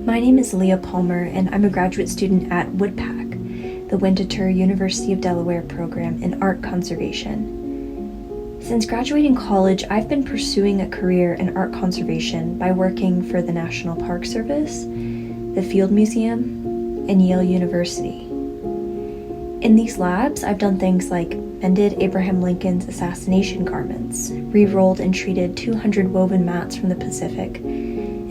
My name is Leah Palmer, and I'm a graduate student at WUDPAC, the Winterthur University of Delaware program in art conservation. Since graduating college, I've been pursuing a career in art conservation by working for the National Park Service, the Field Museum, and Yale University. In these labs, I've done things like mended Abraham Lincoln's assassination garments, re-rolled and treated 200 woven mats from the Pacific,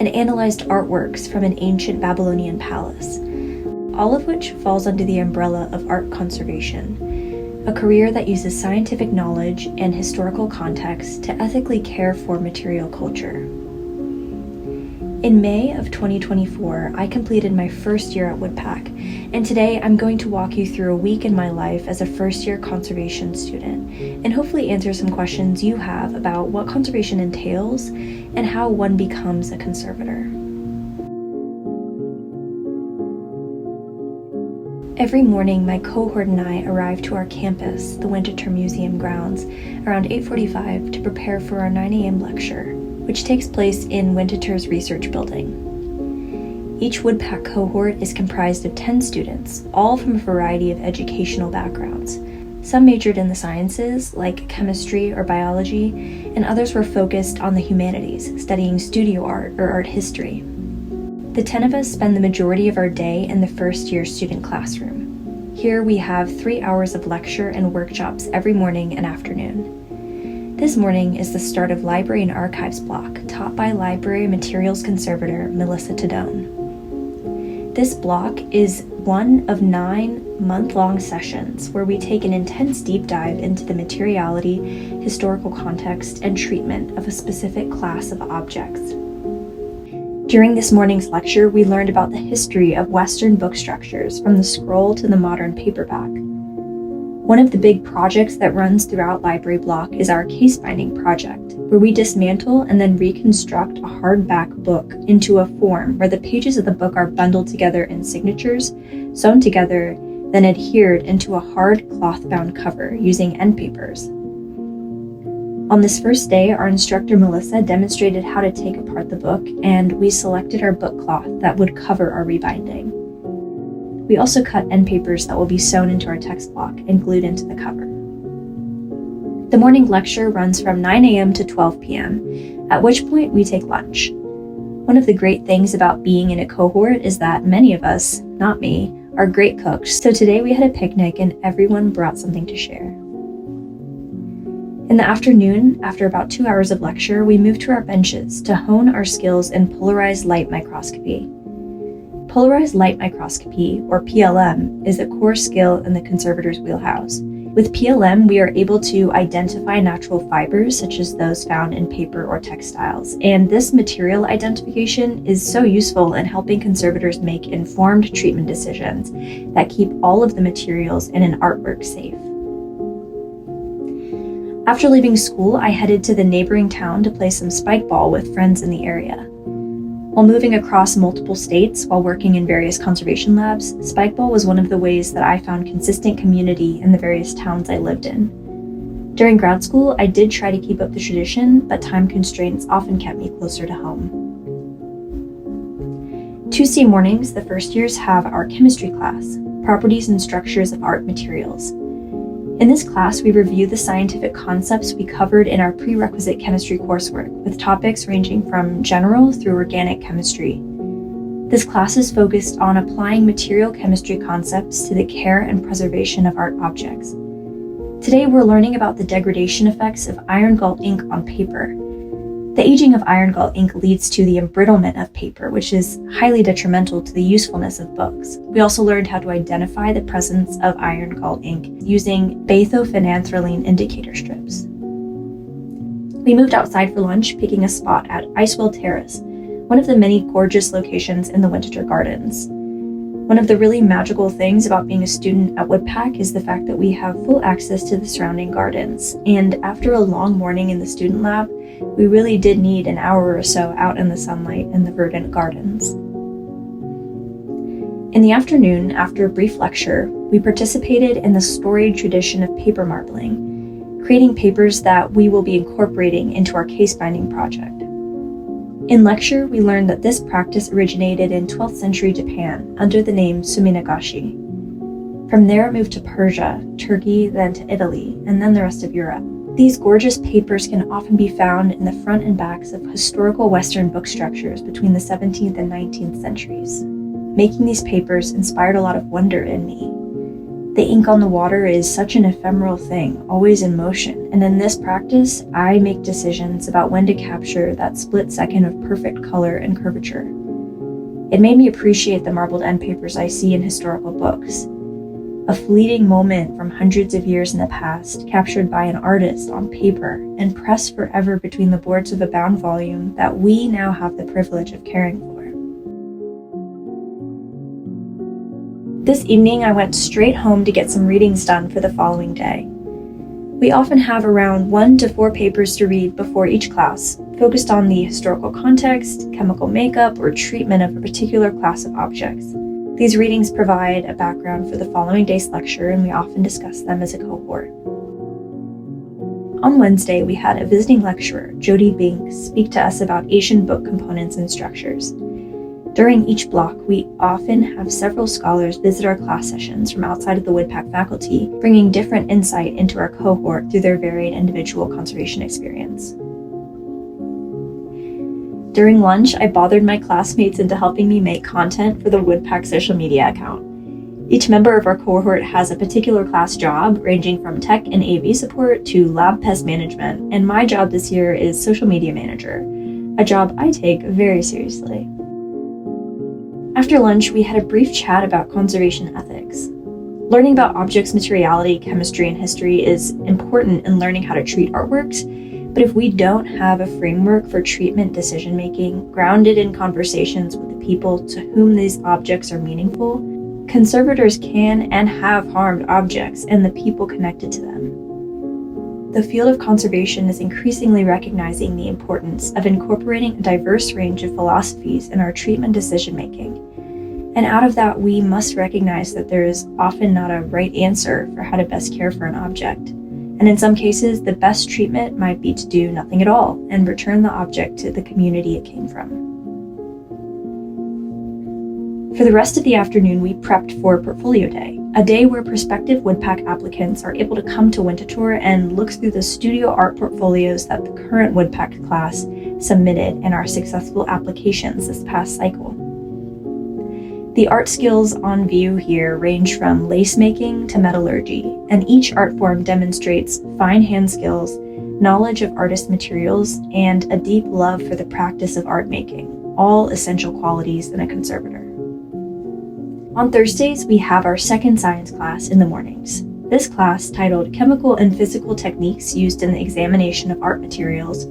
and analyzed artworks from an ancient Babylonian palace, all of which falls under the umbrella of art conservation, a career that uses scientific knowledge and historical context to ethically care for material culture. In May of 2024, I completed my first year at WUDPAC, and today I'm going to walk you through a week in my life as a first-year conservation student, and hopefully answer some questions you have about what conservation entails and how one becomes a conservator. Every morning, my cohort and I arrive to our campus, the Winterthur Museum grounds, around 8:45 to prepare for our 9 a.m. lecture, which takes place in Winterthur's research building. Each WUDPAC cohort is comprised of 10 students, all from a variety of educational backgrounds. Some majored in the sciences, like chemistry or biology, and others were focused on the humanities, studying studio art or art history. The 10 of us spend the majority of our day in the first-year student classroom. Here we have 3 hours of lecture and workshops every morning and afternoon. This morning is the start of Library and Archives block, taught by Library Materials Conservator Melissa Tadone. This block is one of 9 month-long sessions where we take an intense deep dive into the materiality, historical context, and treatment of a specific class of objects. During this morning's lecture, we learned about the history of Western book structures, from the scroll to the modern paperback. One of the big projects that runs throughout Library Block is our case binding project, where we dismantle and then reconstruct a hardback book into a form where the pages of the book are bundled together in signatures, sewn together, then adhered into a hard cloth-bound cover using end papers. On this first day, our instructor Melissa demonstrated how to take apart the book, and we selected our book cloth that would cover our rebinding. We also cut end papers that will be sewn into our text block and glued into the cover. The morning lecture runs from 9 a.m. to 12 p.m., at which point we take lunch. One of the great things about being in a cohort is that many of us, not me, are great cooks, so today we had a picnic and everyone brought something to share. In the afternoon, after about 2 hours of lecture, we moved to our benches to hone our skills in polarized light microscopy. Polarized light microscopy, or PLM, is a core skill in the conservator's wheelhouse. With PLM, we are able to identify natural fibers, such as those found in paper or textiles, and this material identification is so useful in helping conservators make informed treatment decisions that keep all of the materials in an artwork safe. After leaving school, I headed to the neighboring town to play some spike ball with friends in the area. While moving across multiple states while working in various conservation labs, spikeball was one of the ways that I found consistent community in the various towns I lived in. During grad school, I did try to keep up the tradition, but time constraints often kept me closer to home. Tuesday mornings, the first years have our chemistry class, Properties and Structures of Art Materials. In this class, we review the scientific concepts we covered in our prerequisite chemistry coursework, with topics ranging from general through organic chemistry. This class is focused on applying material chemistry concepts to the care and preservation of art objects. Today, we're learning about the degradation effects of iron gall ink on paper. The aging of iron gall ink leads to the embrittlement of paper, which is highly detrimental to the usefulness of books. We also learned how to identify the presence of iron gall ink using bathophenanthroline indicator strips. We moved outside for lunch, picking a spot at Icewell Terrace, one of the many gorgeous locations in the Winterthur Gardens. One of the really magical things about being a student at WUDPAC is the fact that we have full access to the surrounding gardens, and after a long morning in the student lab, we really did need an hour or so out in the sunlight in the verdant gardens. In the afternoon, after a brief lecture, we participated in the storied tradition of paper marbling, creating papers that we will be incorporating into our case binding project. In lecture, we learned that this practice originated in 12th century Japan under the name suminagashi. From there it moved to Persia, Turkey, then to Italy, and then the rest of Europe. These gorgeous papers can often be found in the front and backs of historical Western book structures between the 17th and 19th centuries. Making these papers inspired a lot of wonder in me. The ink on the water is such an ephemeral thing, always in motion, and in this practice, I make decisions about when to capture that split second of perfect color and curvature. It made me appreciate the marbled end papers I see in historical books. A fleeting moment from hundreds of years in the past, captured by an artist on paper and pressed forever between the boards of a bound volume that we now have the privilege of caring for. This evening, I went straight home to get some readings done for the following day. We often have around 1 to 4 papers to read before each class, focused on the historical context, chemical makeup, or treatment of a particular class of objects. These readings provide a background for the following day's lecture, and we often discuss them as a cohort. On Wednesday, we had a visiting lecturer, Jody Binks, speak to us about Asian book components and structures. During each block, we often have several scholars visit our class sessions from outside of the WUDPAC faculty, bringing different insight into our cohort through their varied individual conservation experience. During lunch, I bothered my classmates into helping me make content for the WUDPAC social media account. Each member of our cohort has a particular class job, ranging from tech and AV support to lab pest management, and my job this year is social media manager, a job I take very seriously. After lunch, we had a brief chat about conservation ethics. Learning about objects' materiality, chemistry, and history is important in learning how to treat artworks, but if we don't have a framework for treatment decision-making grounded in conversations with the people to whom these objects are meaningful, conservators can and have harmed objects and the people connected to them. The field of conservation is increasingly recognizing the importance of incorporating a diverse range of philosophies in our treatment decision-making. And out of that, we must recognize that there is often not a right answer for how to best care for an object. And in some cases, the best treatment might be to do nothing at all and return the object to the community it came from. For the rest of the afternoon, we prepped for Portfolio Day, a day where prospective WUDPAC applicants are able to come to Winterthur and look through the studio art portfolios that the current WUDPAC class submitted in our successful applications this past cycle. The art skills on view here range from lace making to metallurgy, and each art form demonstrates fine hand skills, knowledge of artist materials, and a deep love for the practice of art making, all essential qualities in a conservator. On Thursdays, we have our second science class in the mornings. This class, titled Chemical and Physical Techniques Used in the Examination of Art Materials,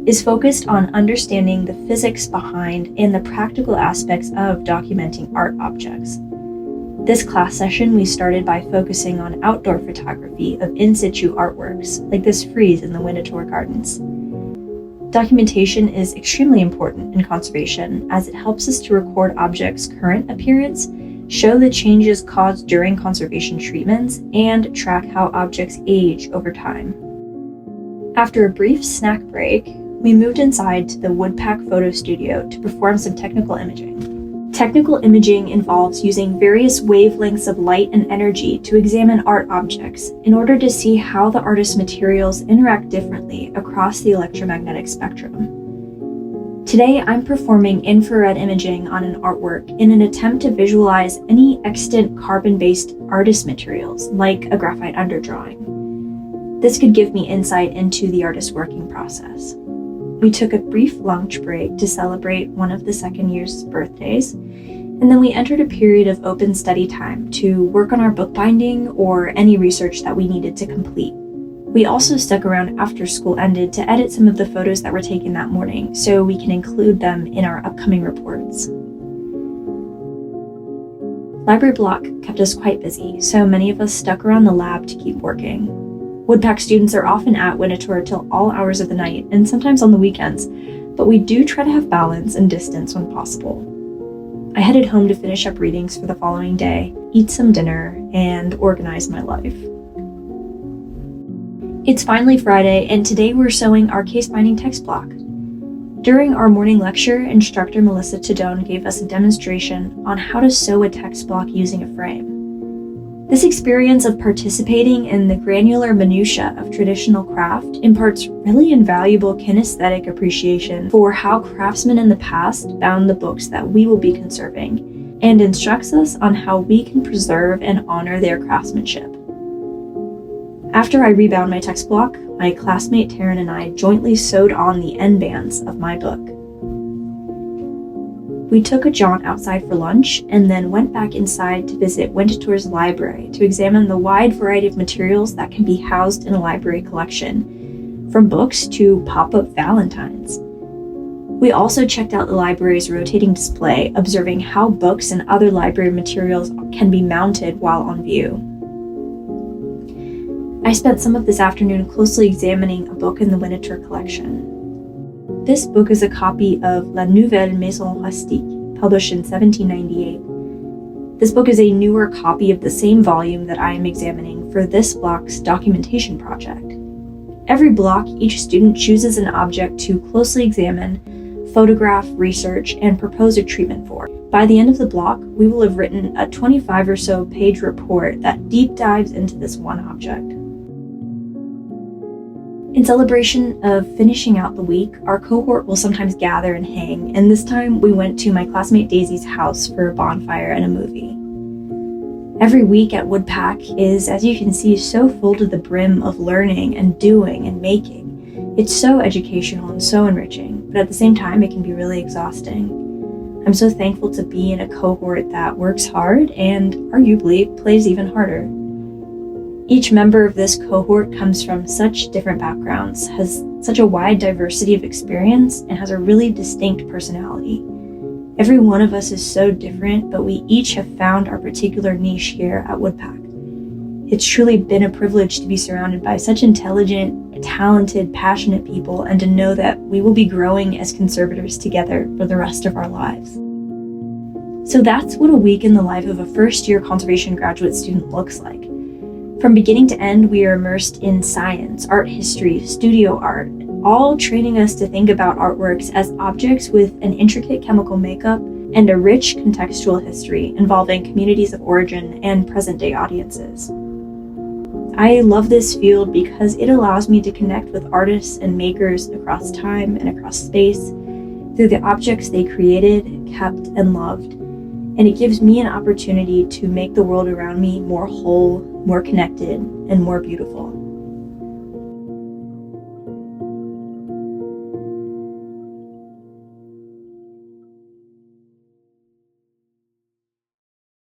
is focused on understanding the physics behind and the practical aspects of documenting art objects. This class session, we started by focusing on outdoor photography of in-situ artworks, like this frieze in the Winterthur Gardens. Documentation is extremely important in conservation as it helps us to record objects' current appearance, show the changes caused during conservation treatments, and track how objects age over time. After a brief snack break, we moved inside to the WUDPAC photo studio to perform some technical imaging. Technical imaging involves using various wavelengths of light and energy to examine art objects in order to see how the artist's materials interact differently across the electromagnetic spectrum. Today, I'm performing infrared imaging on an artwork in an attempt to visualize any extant carbon-based artist materials, like a graphite underdrawing. This could give me insight into the artist's working process. We took a brief lunch break to celebrate one of the second year's birthdays, and then we entered a period of open study time to work on our bookbinding or any research that we needed to complete. We also stuck around after school ended to edit some of the photos that were taken that morning so we can include them in our upcoming reports. Library block kept us quite busy, so many of us stuck around the lab to keep working. WUDPAC students are often at Winterthur till all hours of the night and sometimes on the weekends, but we do try to have balance and distance when possible. I headed home to finish up readings for the following day, eat some dinner, and organize my life. It's finally Friday, and today we're sewing our case binding text block. During our morning lecture, instructor Melissa Tadone gave us a demonstration on how to sew a text block using a frame. This experience of participating in the granular minutiae of traditional craft imparts really invaluable kinesthetic appreciation for how craftsmen in the past bound the books that we will be conserving, and instructs us on how we can preserve and honor their craftsmanship. After I rebound my text block, my classmate Taryn and I jointly sewed on the end bands of my book. We took a jaunt outside for lunch and then went back inside to visit Winterthur's library to examine the wide variety of materials that can be housed in a library collection, from books to pop-up valentines. We also checked out the library's rotating display, observing how books and other library materials can be mounted while on view. I spent some of this afternoon closely examining a book in the Winterthur collection. This book is a copy of La Nouvelle Maison Rustique, published in 1798. This book is a newer copy of the same volume that I am examining for this block's documentation project. Every block, each student chooses an object to closely examine, photograph, research, and propose a treatment for. By the end of the block, we will have written a 25 or so page report that deep dives into this one object. In celebration of finishing out the week, our cohort will sometimes gather and hang, and this time we went to my classmate Daisy's house for a bonfire and a movie. Every week at WUDPAC is, as you can see, so full to the brim of learning and doing and making. It's so educational and so enriching, but at the same time it can be really exhausting. I'm so thankful to be in a cohort that works hard and, arguably, plays even harder. Each member of this cohort comes from such different backgrounds, has such a wide diversity of experience, and has a really distinct personality. Every one of us is so different, but we each have found our particular niche here at WUDPAC. It's truly been a privilege to be surrounded by such intelligent, talented, passionate people, and to know that we will be growing as conservators together for the rest of our lives. So that's what a week in the life of a first-year conservation graduate student looks like. From beginning to end, we are immersed in science, art history, studio art, all training us to think about artworks as objects with an intricate chemical makeup and a rich contextual history involving communities of origin and present-day audiences. I love this field because it allows me to connect with artists and makers across time and across space through the objects they created, kept, and loved. And it gives me an opportunity to make the world around me more whole, more connected, and more beautiful.